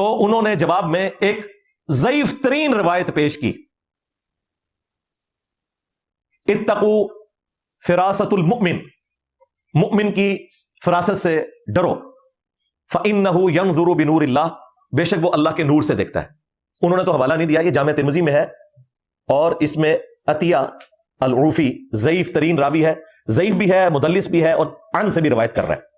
تو انہوں نے جواب میں ایک ضعیف ترین روایت پیش کی، اتقوا فراست المؤمن، مؤمن کی فراست سے ڈرو، فإنه ينظر بنور اللہ، بے شک وہ اللہ کے نور سے دیکھتا ہے۔ انہوں نے تو حوالہ نہیں دیا، یہ جامع ترمذی میں ہے، اور اس میں عطیہ العوفی ضعیف ترین راوی ہے، ضعیف بھی ہے، مدلس بھی ہے، اور عن سے بھی روایت کر رہا ہے۔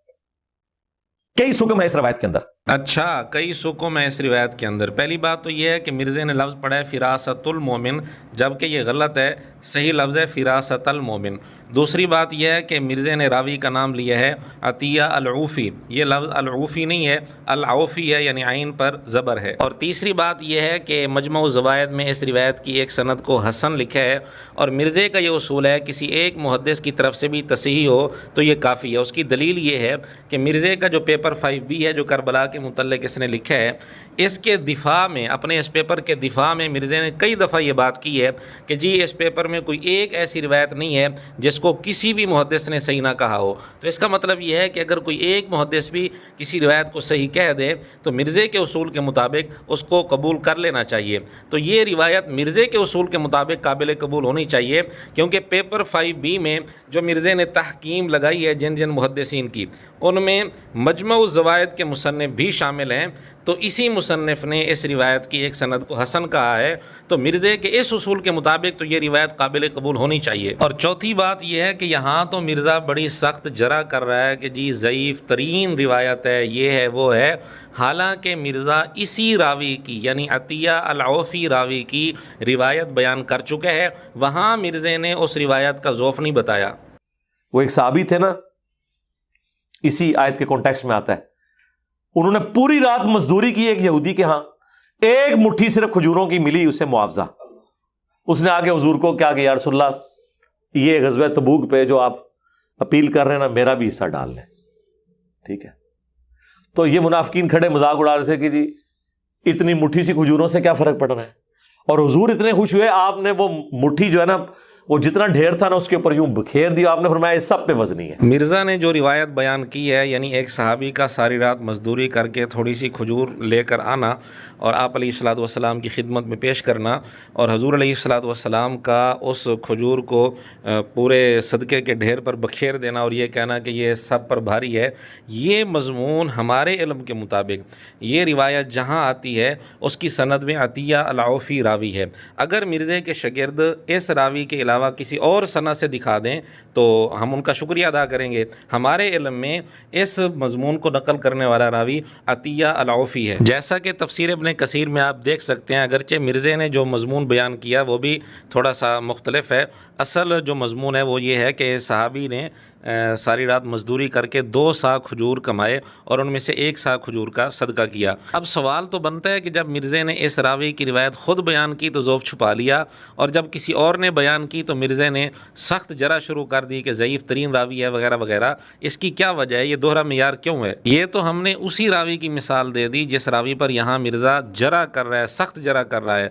کئی سکم ہے اس روایت کے اندر۔ اچھا، کئی سکم ہے اس روایت کے اندر۔ پہلی بات تو یہ ہے کہ مرزے نے لفظ پڑھا ہے فراست المومن، جبکہ یہ غلط ہے، صحیح لفظ ہے فراست المومن۔ دوسری بات یہ ہے کہ مرزے نے راوی کا نام لیا ہے عطیہ العوفی، یہ لفظ العوفی نہیں ہے، العوفی ہے، یعنی عین پر زبر ہے۔ اور تیسری بات یہ ہے کہ مجمع الزوائد میں اس روایت کی ایک سند کو حسن لکھا ہے، اور مرزے کا یہ اصول ہے کسی ایک محدث کی طرف سے بھی تصحیح ہو تو یہ کافی ہے۔ اس کی دلیل یہ ہے کہ مرزے کا جو پیپر 5B ہے جو کربلا کے متعلق اس نے لکھا ہے، اس کے دفاع میں، اپنے اس پیپر کے دفاع میں مرزے نے کئی دفعہ یہ بات کی ہے کہ جی اس پیپر میں کوئی ایک ایسی روایت نہیں ہے جس کو کسی بھی محدث نے صحیح نہ کہا ہو۔ تو اس کا مطلب یہ ہے کہ اگر کوئی ایک محدث بھی کسی روایت کو صحیح کہہ دے تو مرزے کے اصول کے مطابق اس کو قبول کر لینا چاہیے۔ تو یہ روایت مرزے کے اصول کے مطابق قابل قبول ہونی چاہیے، کیونکہ پیپر 5B میں جو مرزے نے تحکیم لگائی ہے جن محدثین کی، ان میں مجمع الزوائد کے مصنف بھی شامل ہیں، تو اسی مصنف نے اس روایت کی ایک سند کو حسن کہا ہے، تو مرزے کے اس اصول کے مطابق تو یہ روایت قابل قبول ہونی چاہیے۔ اور چوتھی بات یہ ہے کہ یہاں تو مرزا بڑی سخت جرح کر رہا ہے کہ جی ضعیف ترین روایت ہے، یہ ہے وہ ہے، حالانکہ مرزا اسی راوی کی یعنی عطیہ العوفی راوی کی روایت بیان کر چکا ہے، وہاں مرزے نے اس روایت کا ضعف نہیں بتایا۔ وہ ایک صحابی تھے نا، اسی آیت کے کانٹیکسٹ میں آتا ہے، انہوں نے پوری رات مزدوری کی ایک یہودی کے ہاں، ایک مٹھی صرف کھجوروں کی ملی اسے معاوضہ، اس نے آگے حضور کو کیا کہ یا رسول اللہ یہ غزوہ تبوک پہ جو آپ اپیل کر رہے ہیں نا، میرا بھی حصہ ڈال لیں، ٹھیک ہے؟ تو یہ منافقین کھڑے مذاق اڑا رہے تھے کہ جی اتنی مٹھی سی کھجوروں سے کیا فرق پڑ رہا ہے، اور حضور اتنے خوش ہوئے، آپ نے وہ مٹھی جو ہے نا وہ جتنا ڈھیر تھا نا اس کے اوپر یوں بکھیر دیا، آپ نے فرمایا اس سب پہ وزنی ہے۔ مرزا نے جو روایت بیان کی ہے، یعنی ایک صحابی کا ساری رات مزدوری کر کے تھوڑی سی کھجور لے کر آنا اور آپ علیہ الصلوۃ والسلام کی خدمت میں پیش کرنا، اور حضور علیہ الصلوۃ والسلام کا اس کھجور کو پورے صدقے کے ڈھیر پر بکھیر دینا اور یہ کہنا کہ یہ سب پر بھاری ہے، یہ مضمون ہمارے علم کے مطابق یہ روایت جہاں آتی ہے اس کی سند میں عطیہ العوفی راوی ہے۔ اگر مرزے کے شاگرد اس راوی کے علاوہ کسی اور سند سے دکھا دیں تو ہم ان کا شکریہ ادا کریں گے۔ ہمارے علم میں اس مضمون کو نقل کرنے والا راوی عطیہ العوفی ہے، جیسا کہ تفسیر ابن کثیر میں آپ دیکھ سکتے ہیں۔ اگرچہ مرزے نے جو مضمون بیان کیا وہ بھی تھوڑا سا مختلف ہے، اصل جو مضمون ہے وہ یہ ہے کہ صحابی نے ساری رات مزدوری کر کے 2 سا کھجور کمائے اور ان میں سے 1 سا کھجور کا صدقہ کیا۔ اب سوال تو بنتا ہے کہ جب مرزے نے اس راوی کی روایت خود بیان کی تو ضعف چھپا لیا، اور جب کسی اور نے بیان کی تو مرزے نے سخت جرح شروع کر دی کہ ضعیف ترین راوی ہے وغیرہ وغیرہ۔ اس کی کیا وجہ ہے؟ یہ دوہرا معیار کیوں ہے؟ یہ تو ہم نے اسی راوی کی مثال دے دی جس راوی پر یہاں مرزا جرح کر رہا ہے، سخت جرح کر رہا ہے،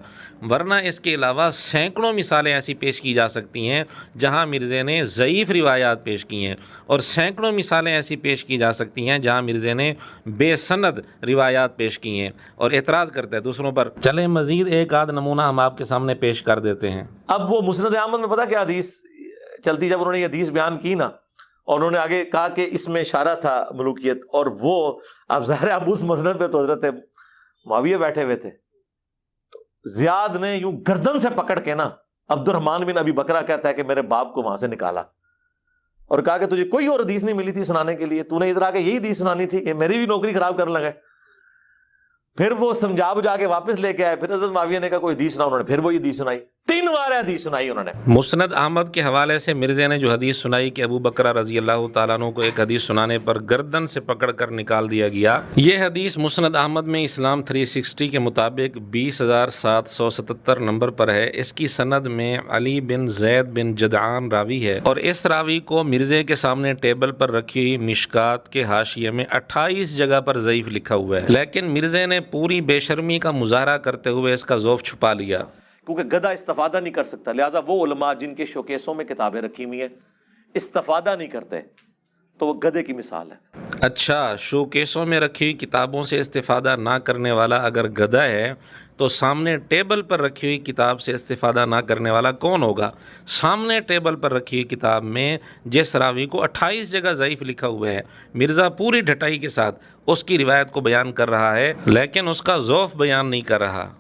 ورنہ اس کے علاوہ سینکڑوں مثالیں ایسی پیش کی جا سکتی ہیں جہاں مرزے نے ضعیف روایات پیش کی ہیں، اور سینکڑوں مثالیں ایسی پیش کی جا سکتی ہیں جہاں مرزے نے بے سند روایات پیش کی ہیں اور اعتراض کرتا ہے دوسروں پر۔ چلیں مزید ایک آدھ نمونہ ہم آپ کے سامنے پیش کر دیتے ہیں۔ اب وہ مسند احمد میں پتہ کیا حدیث چلتی، جب انہوں نے یہ حدیث بیان کی نا اور انہوں نے آگے کہا کہ اس میں اشارہ تھا ملوکیت، اور وہ اب ظاہر اب اس مسند پہ تو حضرت معاویہ بیٹھے ہوئے تھے، تو زیاد نے یوں گردن سے پکڑ کے نا عبد الرحمن بن ابی بکرہ کہتا ہے کہ میرے باپ کو وہاں سے نکالا اور کہا کہ تجھے کوئی اور حدیث نہیں ملی تھی سنانے کے لیے، تو نے ادھر آ کے یہی حدیث سنانی تھی، یہ میری بھی نوکری خراب کرنے لگا۔ پھر وہ سمجھا بجھا کے واپس لے کے آئے، پھر حضرت معاویہ نے کہا کوئی حدیث سنا، انہوں نے پھر وہی حدیث سنائی، 3 بار حدیث سنائی انہوں نے۔ مسند احمد کے حوالے سے مرزے نے جو حدیث سنائی کہ ابو بکرہ رضی اللہ تعالیٰ عنہ کو ایک حدیث سنانے پر گردن سے پکڑ کر نکال دیا گیا، یہ حدیث مسند احمد میں اسلام 360 کے مطابق 20,777 نمبر پر ہے۔ اس کی سند میں علی بن زید بن جدعان راوی ہے، اور اس راوی کو مرزے کے سامنے ٹیبل پر رکھی ہوئی مشکات کے حاشیے میں 28 جگہ پر ضعیف لکھا ہوا ہے، لیکن مرزے نے پوری بے شرمی کا مظاہرہ کرتے ہوئے اس کا ضعف چھپا لیا، کیونکہ گدھا استفادہ نہیں کر سکتا، لہٰذا وہ علماء جن کے شوکیسوں میں کتابیں رکھی ہوئی ہیں استفادہ نہیں کرتے، تو وہ گدھے کی مثال ہے۔ اچھا، شو کیسوں میں رکھی ہوئی کتابوں سے استفادہ نہ کرنے والا اگر گدھا ہے تو سامنے ٹیبل پر رکھی ہوئی کتاب سے استفادہ نہ کرنے والا کون ہوگا؟ سامنے ٹیبل پر رکھی ہوئی کتاب میں جس راوی کو 28 جگہ ضعیف لکھا ہوا ہے، مرزا پوری ڈھٹائی کے ساتھ اس کی روایت کو بیان کر رہا ہے لیکن اس کا ضعف بیان نہیں کر رہا۔